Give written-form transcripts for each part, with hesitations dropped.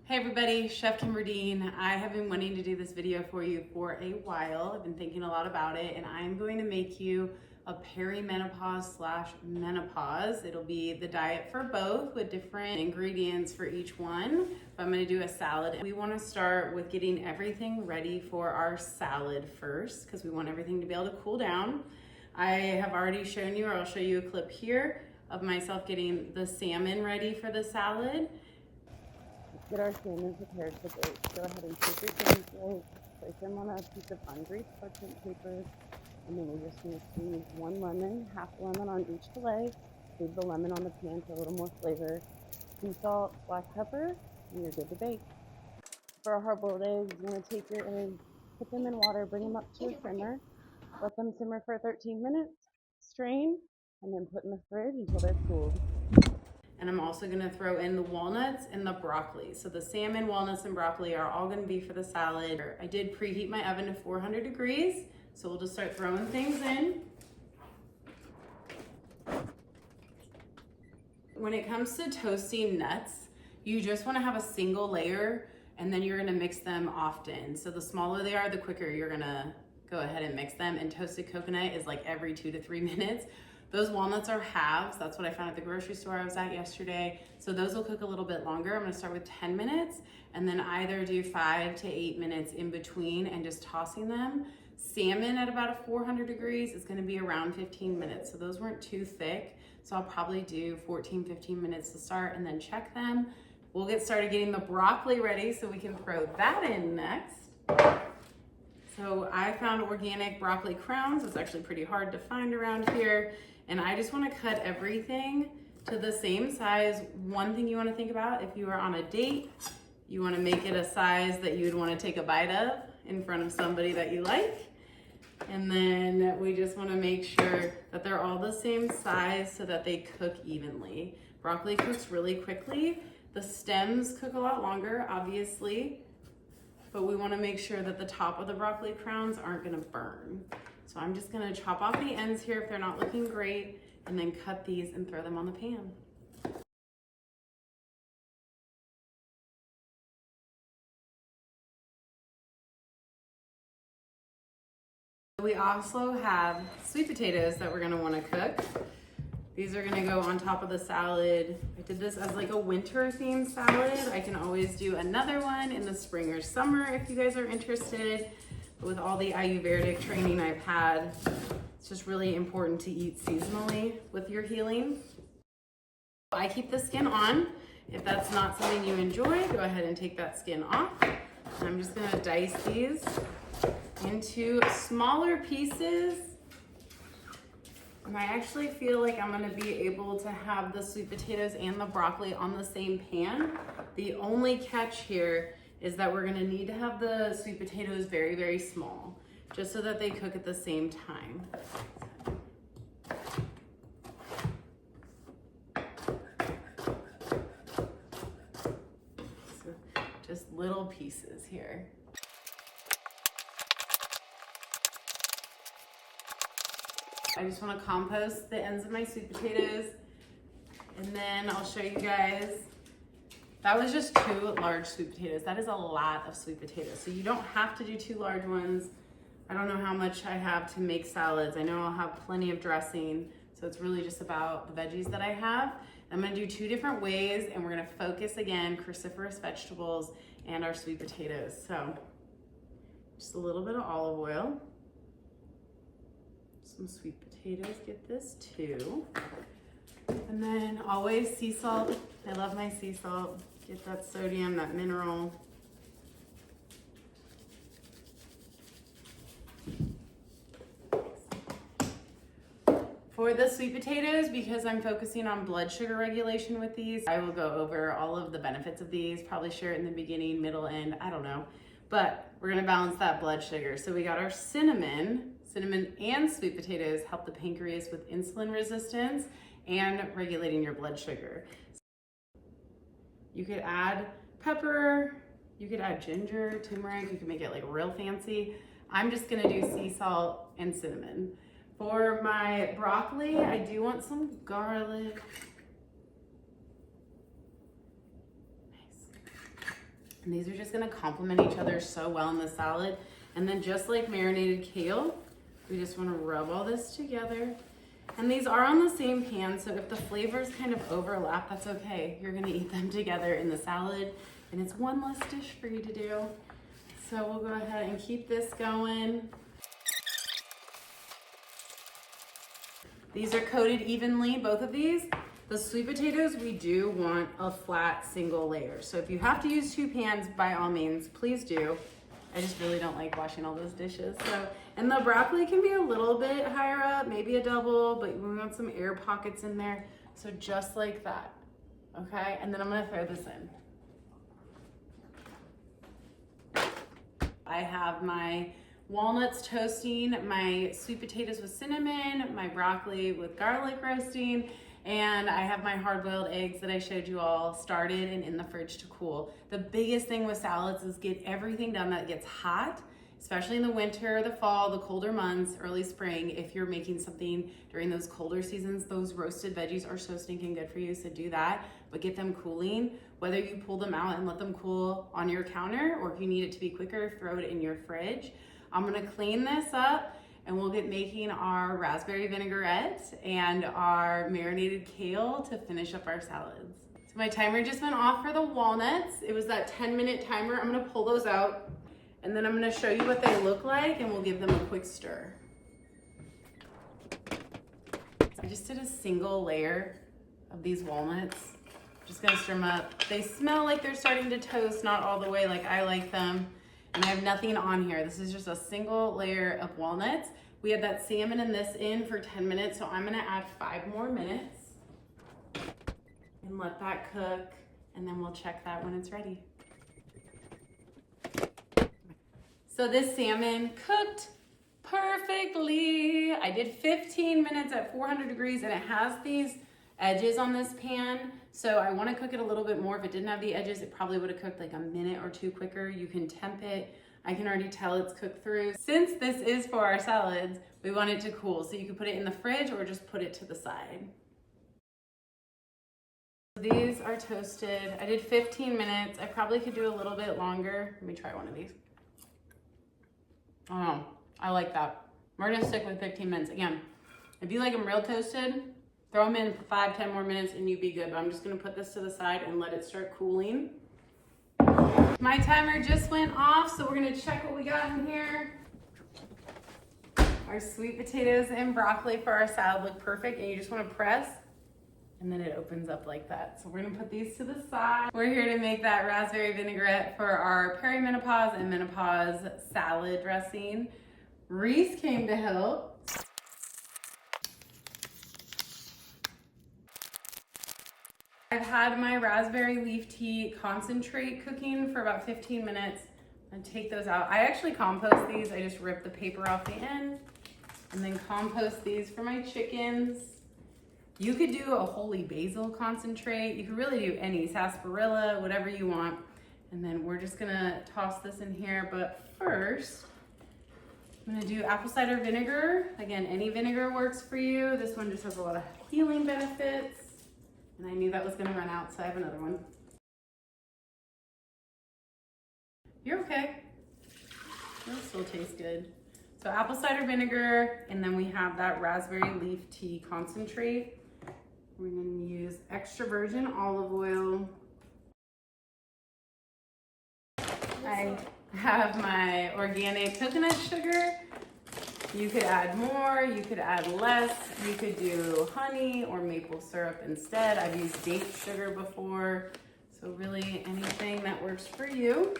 Hey everybody, Chef Kimber Dean. I have been wanting to do this video for you for a while. I've been thinking a lot about it, and I'm going to make you a perimenopause/menopause. It'll be the diet for both with different ingredients for each one. But I'm going to do a salad. We want to start with getting everything ready for our salad first because we want everything to be able to cool down. I have already shown you, or I'll show you a clip here of myself getting the salmon ready for the salad. Get our salmon prepared for bake. Go ahead and take your salmon fillet, place them on a piece of ungreased parchment paper, and then we're just going to squeeze one lemon, half lemon on each fillet. Leave the lemon on the pan for a little more flavor. Sea salt, black pepper, and you're good to bake. For a hard-boiled egg, you want to take your eggs, put them in water, bring them up to a simmer, let them simmer for 13 minutes, strain, and then put in the fridge until they're cooled. And I'm also gonna throw in the walnuts and the broccoli. So the salmon, walnuts, and broccoli are all gonna be for the salad. I did preheat my oven to 400 degrees, so we'll just start throwing things in. When it comes to toasting nuts, you just wanna have a single layer, and then you're gonna mix them often. So the smaller they are, the quicker you're gonna go ahead and mix them. And toasted coconut is like every 2 to 3 minutes. Those walnuts are halves. That's what I found at the grocery store I was at yesterday. So those will cook a little bit longer. I'm gonna start with 10 minutes and then either do 5 to 8 minutes in between and just tossing them. Salmon at about a 400 degrees is gonna be around 15 minutes. So those weren't too thick. So I'll probably do 14, 15 minutes to start and then check them. We'll get started getting the broccoli ready so we can throw that in next. So I found organic broccoli crowns. It's actually pretty hard to find around here. And I just wanna cut everything to the same size. One thing you wanna think about, if you are on a date, you wanna make it a size that you would wanna take a bite of in front of somebody that you like. And then we just wanna make sure that they're all the same size so that they cook evenly. Broccoli cooks really quickly. The stems cook a lot longer, obviously, but we wanna make sure that the top of the broccoli crowns aren't gonna burn. So I'm just gonna chop off the ends here if they're not looking great, and then cut these and throw them on the pan. We also have sweet potatoes that we're gonna wanna cook. These are gonna go on top of the salad. I did this as like a winter themed salad. I can always do another one in the spring or summer if you guys are interested. But with all the Ayurvedic training I've had, it's just really important to eat seasonally with your healing. I keep the skin on. If that's not something you enjoy, go ahead and take that skin off. I'm just gonna dice these into smaller pieces. And I actually feel like I'm gonna be able to have the sweet potatoes and the broccoli on the same pan. The only catch here is that we're gonna need to have the sweet potatoes very, very small, just so that they cook at the same time. So just little pieces here. I just wanna compost the ends of my sweet potatoes, and then I'll show you guys. That was just 2 large sweet potatoes. That is a lot of sweet potatoes. So you don't have to do 2 large ones. I don't know how much I have to make salads. I know I'll have plenty of dressing. So it's really just about the veggies that I have. I'm gonna do 2 different ways, and we're gonna focus again, cruciferous vegetables and our sweet potatoes. So just a little bit of olive oil. Some sweet potatoes, get this too. And then always sea salt. I love my sea salt. Get that sodium, that mineral. For the sweet potatoes, because I'm focusing on blood sugar regulation with these, I will go over all of the benefits of these, probably share it in the beginning, middle, end, I don't know. But we're gonna balance that blood sugar. So we got our cinnamon. Cinnamon and sweet potatoes help the pancreas with insulin resistance and regulating your blood sugar. You could add pepper, you could add ginger, turmeric, you can make it like real fancy. I'm just gonna do sea salt and cinnamon. For my broccoli, I do want some garlic. Nice. And these are just gonna complement each other so well in the salad. And then just like marinated kale, we just wanna rub all this together. And these are on the same pan, so if the flavors kind of overlap, that's okay. You're gonna eat them together in the salad, and it's one less dish for you to do. So we'll go ahead and keep this going. These are coated evenly, both of these. The sweet potatoes, we do want a flat single layer. So if you have to use 2 pans, by all means, please do. I just really don't like washing all those dishes. So, and the broccoli can be a little bit higher up, maybe a double, but we want some air pockets in there. So just like that, okay? And then I'm gonna throw this in. I have my walnuts toasting, my sweet potatoes with cinnamon, my broccoli with garlic roasting, and I have my hard-boiled eggs that I showed you all started and in the fridge to cool. The biggest thing with salads is get everything done that gets hot, especially in the winter, the fall, the colder months, early spring. If you're making something during those colder seasons, those roasted veggies are so stinking good for you, so do that, but get them cooling. Whether you pull them out and let them cool on your counter, or if you need it to be quicker, throw it in your fridge. I'm gonna clean this up and we'll get making our raspberry vinaigrette and our marinated kale to finish up our salads. So my timer just went off for the walnuts. It was that 10-minute timer. I'm gonna pull those out and then I'm gonna show you what they look like and we'll give them a quick stir. I just did a single layer of these walnuts. Just gonna stir them up. They smell like they're starting to toast, not all the way like I like them. And I have nothing on here. This is just a single layer of walnuts. We had that salmon and this in for 10 minutes, so I'm gonna add 5 more minutes and let that cook, and then we'll check that when it's ready. So this salmon cooked perfectly. I did 15 minutes at 400 degrees, and it has these edges on this pan, so I want to cook it a little bit more. If it didn't have the edges, it probably would have cooked like a minute or 2 quicker. You can temp it. I can already tell it's cooked through. Since this is for our salads, we want it to cool, so you can put it in the fridge or just put it to the side. These are toasted. I did 15 minutes. I probably could do a little bit longer. Let me try one of these. Oh, I like that. We're gonna stick with 15 minutes. Again, if you like them real toasted, throw them in for 5-10 more minutes and you'd be good. But I'm just gonna put this to the side and let it start cooling. My timer just went off, so we're gonna check what we got in here. Our sweet potatoes and broccoli for our salad look perfect, and you just wanna press, and then it opens up like that. So we're gonna put these to the side. We're here to make that raspberry vinaigrette for our perimenopause and menopause salad dressing. Reese came to help. I've had my raspberry leaf tea concentrate cooking for about 15 minutes. And take those out. I actually compost these. I just rip the paper off the end and then compost these for my chickens. You could do a holy basil concentrate. You could really do any sarsaparilla, whatever you want. And then we're just gonna toss this in here. But first, I'm gonna do apple cider vinegar. Again, any vinegar works for you. This one just has a lot of healing benefits. And I knew that was gonna run out, so I have another one. You're okay. It'll still taste good. So apple cider vinegar, and then we have that raspberry leaf tea concentrate. We're gonna use extra virgin olive oil. I have my organic coconut sugar. You could add more, you could add less, you could do honey or maple syrup instead. I've used date sugar before, so really anything that works for you.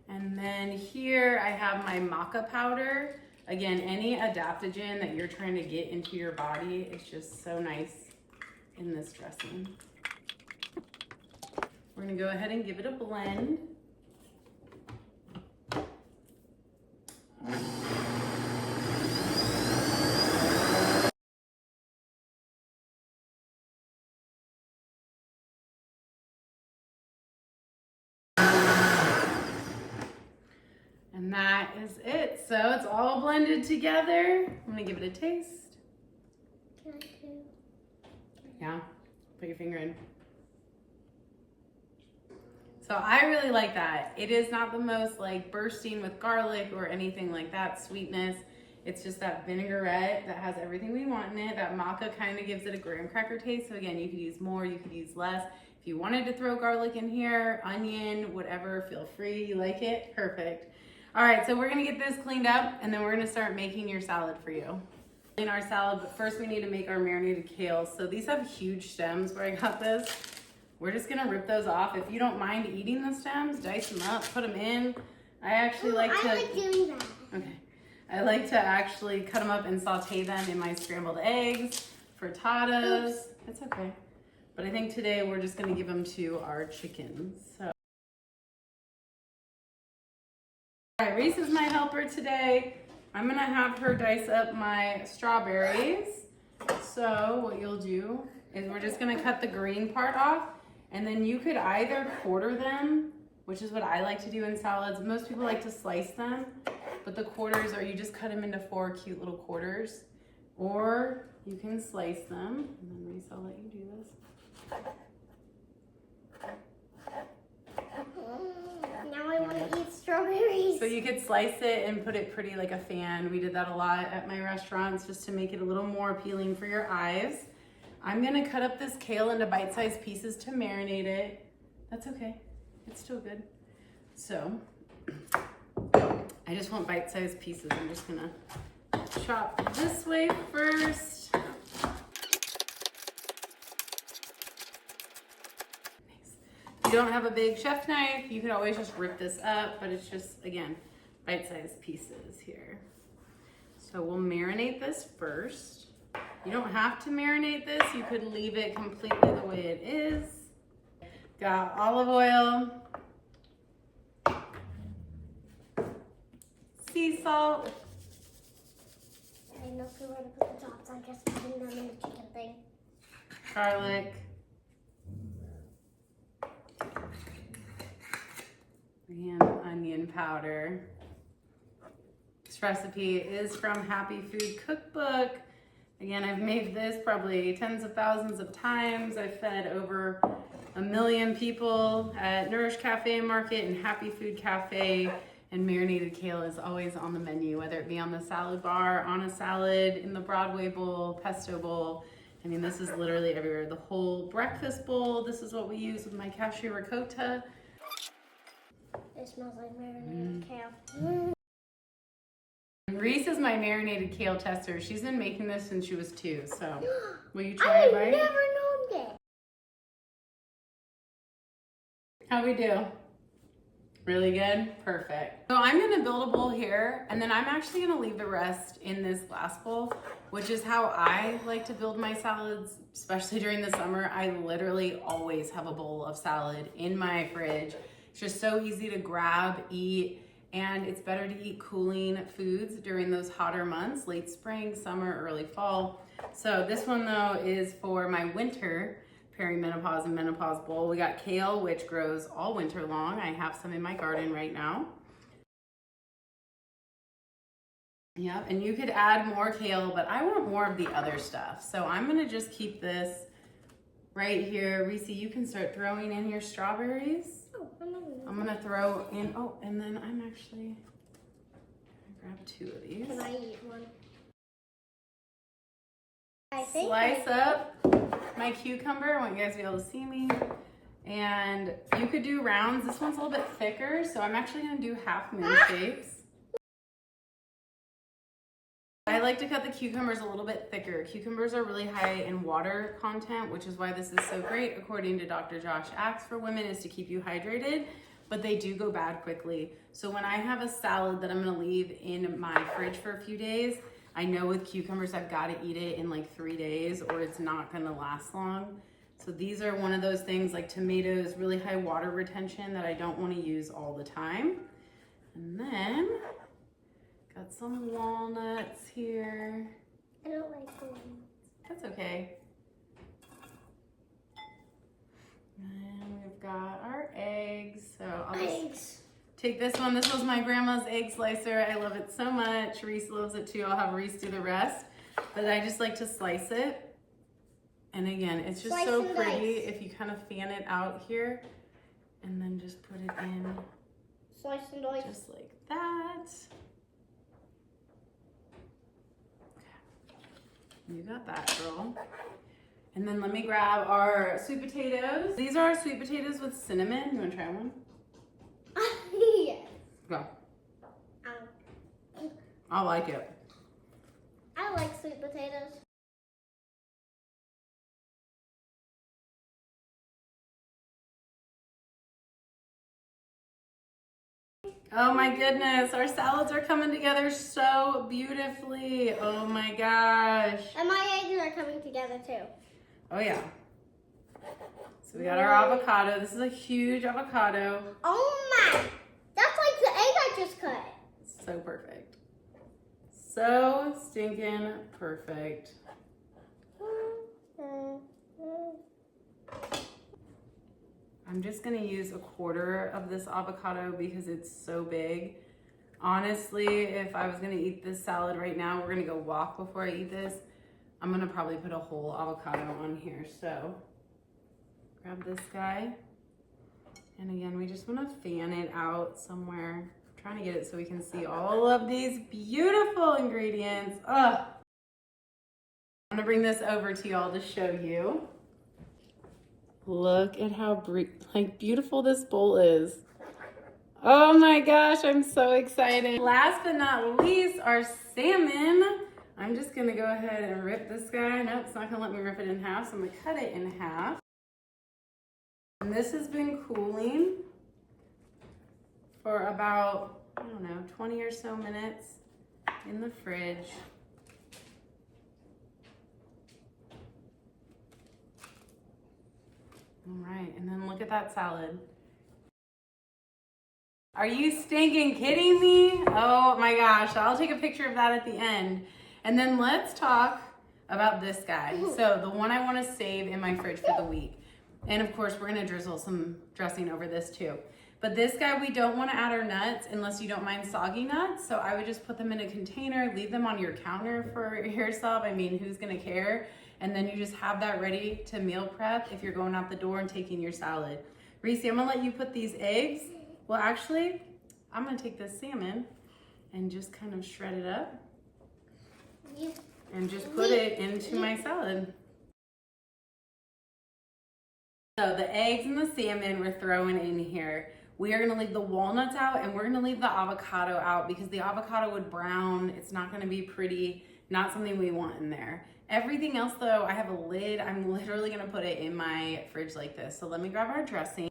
And then here I have my maca powder. Again, any adaptogen that you're trying to get into your body is just so nice in this dressing. We're gonna go ahead and give it a blend. And that is it. So it's all blended together. I'm gonna give it a taste. Can I do? Yeah, put your finger in. So I really like that. It is not the most like bursting with garlic or anything like that sweetness. It's just that vinaigrette that has everything we want in it. That maca kind of gives it a graham cracker taste. So again, you could use more, you could use less. If you wanted to throw garlic in here, onion, whatever, feel free. You like it? Perfect. All right, so we're gonna get this cleaned up and then we're gonna start making your salad for you. In our salad, but first we need to make our marinated kale. So these have huge stems where I got this. We're just gonna rip those off. If you don't mind eating the stems, dice them up, put them in. I actually I like doing that. Okay. I like to actually cut them up and saute them in my scrambled eggs, frittatas. Oops. It's okay. But I think today we're just gonna give them to our chickens. So. All right, Reese is my helper today. I'm gonna have her dice up my strawberries. So what you'll do is we're just gonna cut the green part off, and then you could either quarter them, which is what I like to do in salads. Most people like to slice them, but the quarters are you just cut them into 4 cute little quarters, or you can slice them. And then Reese, I'll let you do this. Now I want to eat strawberries. So you could slice it and put it pretty like a fan. We did that a lot at my restaurants just to make it a little more appealing for your eyes. I'm gonna cut up this kale into bite-sized pieces to marinate it. That's okay, it's still good. So, I just want bite-sized pieces. I'm just gonna chop this way first. If you don't have a big chef knife, you could always just rip this up, but it's just, again, bite-sized pieces here. So we'll marinate this first. You don't have to marinate this. You could leave it completely the way it is. Got olive oil, sea salt. I have no clue where to put the tops. I'm just putting them in the chicken thing. Garlic. And onion powder. This recipe is from Happy Food Cookbook. Again, I've made this probably tens of thousands of times. I've fed over 1 million people at Nourish Cafe and Market and Happy Food Cafe, and marinated kale is always on the menu, whether it be on the salad bar, on a salad, in the Broadway bowl, pesto bowl. I mean, this is literally everywhere. The whole breakfast bowl, this is what we use with my cashew ricotta. It smells like marinated kale. Reese is my marinated kale tester. She's been making this since she was 2, so will you try it, I've never known that. How we do? Really good? Perfect. So I'm gonna build a bowl here, and then I'm actually gonna leave the rest in this glass bowl, which is how I like to build my salads, especially during the summer. I literally always have a bowl of salad in my fridge. It's just so easy to grab, eat, and it's better to eat cooling foods during those hotter months, late spring, summer, early fall. So this one though is for my winter perimenopause and menopause bowl. We got kale, which grows all winter long. I have some in my garden right now. Yep, and you could add more kale, but I want more of the other stuff. So I'm gonna just keep this right here. Reese, you can start throwing in your strawberries. I'm gonna throw in, oh, and then I'm actually gonna grab 2 of these. Can I eat one? Slice up my cucumber. I want you guys to be able to see me. And you could do rounds. This one's a little bit thicker, so I'm actually gonna do half moon shapes. I like to cut the cucumbers a little bit thicker. Cucumbers are really high in water content, which is why this is so great, according to Dr. Josh Axe for women, is to keep you hydrated, but they do go bad quickly. So when I have a salad that I'm gonna leave in my fridge for a few days, I know with cucumbers I've gotta eat it in like 3 days or it's not gonna last long. So these are one of those things, like tomatoes, really high water retention, that I don't wanna use all the time. And then, got some walnuts here. I don't like walnuts. That's okay. And we've got our eggs. So I'll just take this one. This was my grandma's egg slicer. I love it so much. Reese loves it too. I'll have Reese do the rest. But I just like to slice it. And again, it's just so pretty if you kind of fan it out here. And then just put it in Slice and dice. just like that. You got that, girl. And then let me grab our sweet potatoes. These are our sweet potatoes with cinnamon. You wanna try one? Yes. Go. Um, I like it. I like sweet potatoes. Oh my goodness, our salads are coming together so beautifully. Oh my gosh. And my eggs are coming together too. Oh yeah. So we got our avocado. This is a huge avocado. Oh my! That's like the egg I just cut. So perfect. So stinking perfect. I'm just gonna use a quarter of this avocado because it's so big. Honestly, if I was gonna eat this salad right now, we're gonna go walk before I eat this. I'm gonna probably put a whole avocado on here. So grab this guy. And again, we just wanna fan it out somewhere. I'm trying to get it so we can see all of these beautiful ingredients. Ugh. I'm gonna bring this over to y'all to show you. Look at how beautiful this bowl is. Oh my gosh, I'm so excited. Last but not least, our salmon. I'm just gonna go ahead and rip this guy. Nope, it's not gonna let me rip it in half, so I'm gonna cut it in half. And this has been cooling for about, I don't know, 20 or so minutes in the fridge. All right, and then look at that salad. Are you stinking kidding me? Oh my gosh, I'll take a picture of that at the end. And then let's talk about this guy. So the one I wanna save in my fridge for the week. And of course, we're gonna drizzle some dressing over this too. But this guy, we don't wanna add our nuts unless you don't mind soggy nuts. So I would just put them in a container, leave them on your counter for yourself. I mean, who's gonna care? And then you just have that ready to meal prep if you're going out the door and taking your salad. Reese, I'm gonna let you put these eggs. Well, actually, I'm gonna take this salmon and just kind of shred it up and just put it into my salad. So the eggs and the salmon we're throwing in here. We are gonna leave the walnuts out and we're gonna leave the avocado out because the avocado would brown. It's not gonna be pretty, not something we want in there. Everything else though, I have a lid. I'm literally gonna put it in my fridge like this. So let me grab our dressing.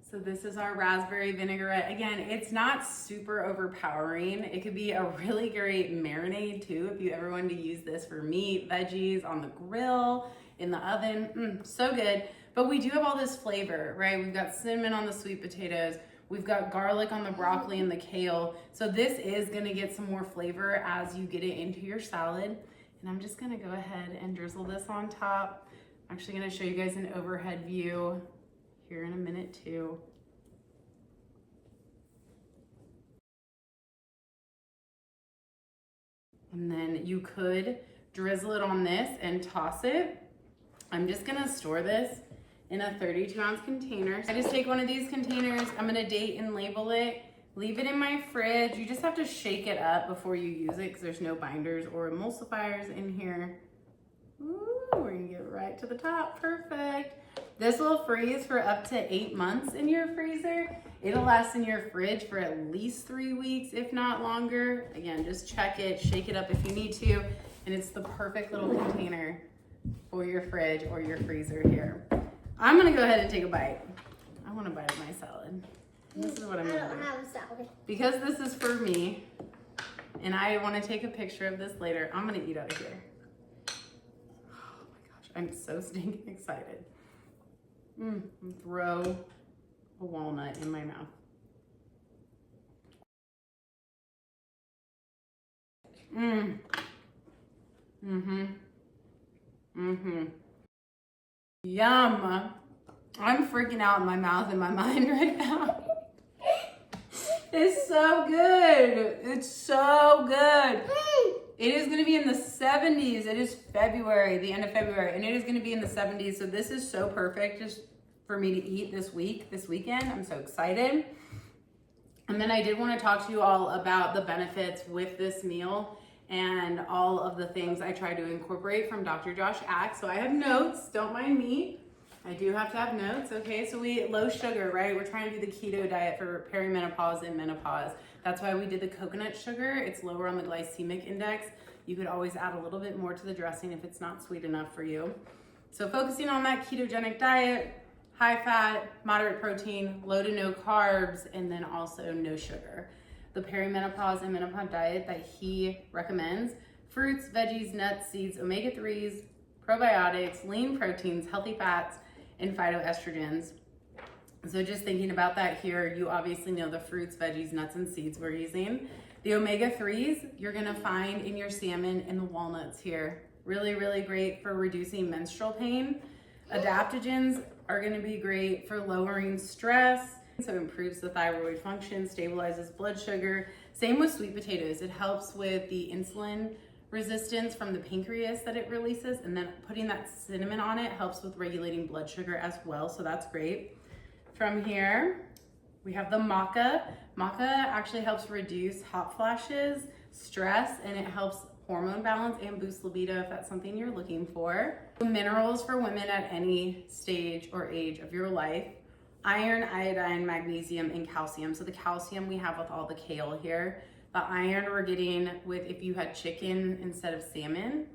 So this is our raspberry vinaigrette. Again, it's not super overpowering. It could be a really great marinade too if you ever wanted to use this for meat, veggies, on the grill, in the oven. So good. But we do have all this flavor, right? We've got cinnamon on the sweet potatoes. We've got garlic on the broccoli and the kale. So this is gonna get some more flavor as you get it into your salad. And I'm just gonna go ahead and drizzle this on top. I'm actually gonna show you guys an overhead view here in a minute too. And then you could drizzle it on this and toss it. I'm just gonna store this in a 32-ounce container. I just take one of these containers, I'm gonna date and label it, leave it in my fridge. You just have to shake it up before you use it because there's no binders or emulsifiers in here. Ooh, we're gonna get right to the top, perfect. This will freeze for up to 8 months in your freezer. It'll last in your fridge for at least 3 weeks, if not longer. Again, just check it, shake it up if you need to, and it's the perfect little container for your fridge or your freezer here. I'm gonna go ahead and take a bite. I want a bite of my salad. This is what I'm gonna do. I don't have a salad. Because this is for me, and I wanna take a picture of this later, I'm gonna eat out of here. Oh my gosh, I'm so stinking excited. And throw a walnut in my mouth. Yum. I'm freaking out in my mouth and my mind right now. It's so good. It's so good. It is gonna be in the 70s. It is February, the end of February, and it is gonna be in the 70s. So this is so perfect. Just for me to eat this weekend. I'm so excited. And then I did want to talk to you all about the benefits with this meal and all of the things I try to incorporate from Dr. Josh Ack. So I have notes, don't mind me. I do have to have notes, okay? So we eat low sugar, right? We're trying to do the keto diet for perimenopause and menopause. That's why we did the coconut sugar. It's lower on the glycemic index. You could always add a little bit more to the dressing if it's not sweet enough for you. So focusing on that ketogenic diet, high fat, moderate protein, low to no carbs, and then also no sugar. The perimenopause and menopause diet that he recommends: fruits, veggies, nuts, seeds, omega-3s, probiotics, lean proteins, healthy fats, and phytoestrogens. So just thinking about that here, you obviously know the fruits, veggies, nuts, and seeds we're using. The omega-3s you're gonna find in your salmon and the walnuts here. Really, really great for reducing menstrual pain. Adaptogens are gonna be great for lowering stress. So it improves the thyroid function, stabilizes blood sugar. Same with sweet potatoes. It helps with the insulin resistance from the pancreas that it releases, and then putting that cinnamon on it helps with regulating blood sugar as well, so that's great. From here, we have the maca. Maca actually helps reduce hot flashes, stress, and it helps hormone balance and boost libido if that's something you're looking for. Minerals for women at any stage or age of your life: iron, iodine, magnesium, and calcium. So the calcium we have with all the kale here. The iron we're getting with if you had chicken instead of salmon.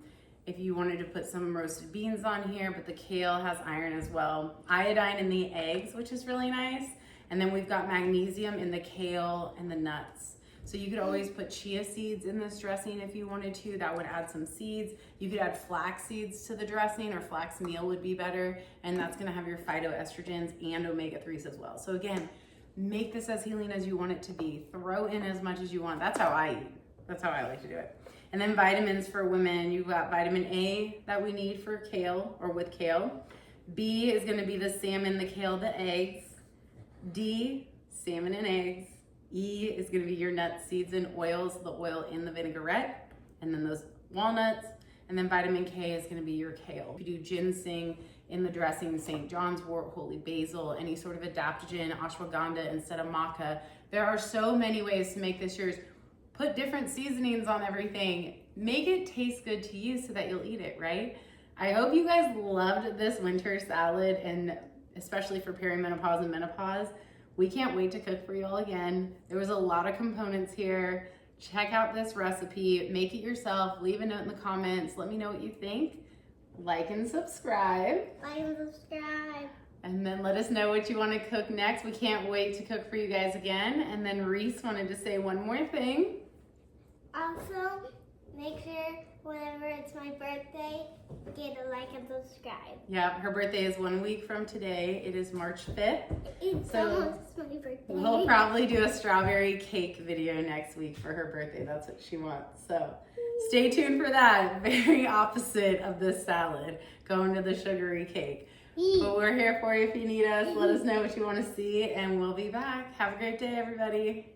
If you wanted to put some roasted beans on here, but the kale has iron as well. Iodine in the eggs, which is really nice. And then we've got magnesium in the kale and the nuts. So you could always put chia seeds in this dressing if you wanted to. That would add some seeds. You could add flax seeds to the dressing, or flax meal would be better. And that's gonna have your phytoestrogens and omega-3s as well. So again, make this as healing as you want it to be. Throw in as much as you want. That's how I eat. That's how I like to do it. And then vitamins for women. You've got vitamin A that we need for kale or with kale. B is gonna be the salmon, the kale, the eggs. D, salmon and eggs. E is gonna be your nuts, seeds, and oils, the oil in the vinaigrette, and then those walnuts. And then vitamin K is gonna be your kale. You do ginseng in the dressing, St. John's wort, holy basil, any sort of adaptogen, ashwagandha instead of maca. There are so many ways to make this yours. Put different seasonings on everything. Make it taste good to you so that you'll eat it, right? I hope you guys loved this winter salad, and especially for perimenopause and menopause. We can't wait to cook for you all again. There was a lot of components here. Check out this recipe, make it yourself, leave a note in the comments, let me know what you think. Like and subscribe. Like and subscribe. And then let us know what you want to cook next. We can't wait to cook for you guys again. And then Reese wanted to say one more thing. Also, make sure whenever it's my birthday, get a like and subscribe. Yeah, her birthday is 1 week from today. It is March 5th. It's almost my birthday. We'll probably do a strawberry cake video next week for her birthday. That's what she wants. So stay tuned for that. Very opposite of this salad, going to the sugary cake. But we're here for you if you need us. Let us know what you want to see, and we'll be back. Have a great day, everybody.